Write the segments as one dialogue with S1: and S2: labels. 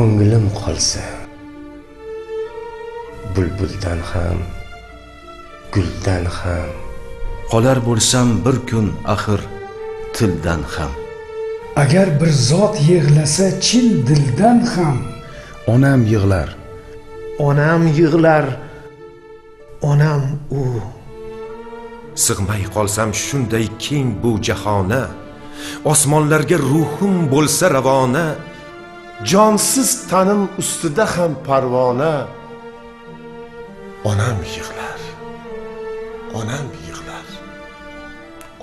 S1: ko'nglim qolsa bulbuldan ham guldan ham
S2: qolar bo'lsam bir kun axir tildan ham.
S3: Agar bir zot yig'lasa chin dildan ham
S4: onam yig'lar.
S5: Onam yig'lar. Onam u.
S6: Sig'may qolsam shunday keng bu jahona, osmonlarga ruhim bo'lsa ravona,
S7: jonsiz tanim ustida ham parvona. Onam yig'lar. Onam yig'lar.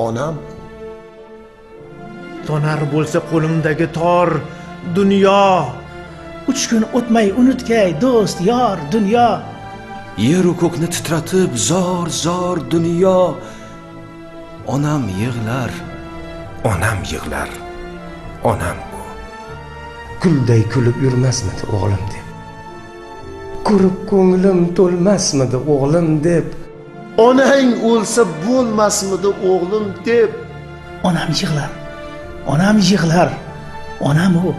S7: Onam
S5: Tonar bo'lsa qo'limdagi tor dunyo.
S8: 3 kun o'tmay unutgay do'st yor dunyo.
S2: Yer u ko'kni titratib zor dunyo. Onam yig'lar.
S6: onam yig'lar. Onam bu.
S1: gulday kulib yurmasmidi o'g'lim deb, ko'rib ko'nglim to'lmasmidi o'g'lim deb,
S7: onang o'lsa bo'lmasmidi o'g'lim deb.
S8: Onam yig'lar. Onam yig'lar. Onam u.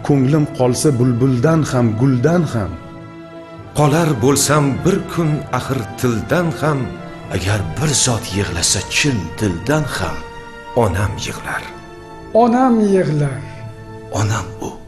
S4: Ko'nglim qolsa bulbuldan ham guldan ham
S6: Qolar bo'lsam bir kun axir tildan ham,
S2: Agar bir zot yig'lasa chin dildan ham
S6: onam yig'lar.
S3: onam yig'lar.
S2: onam u.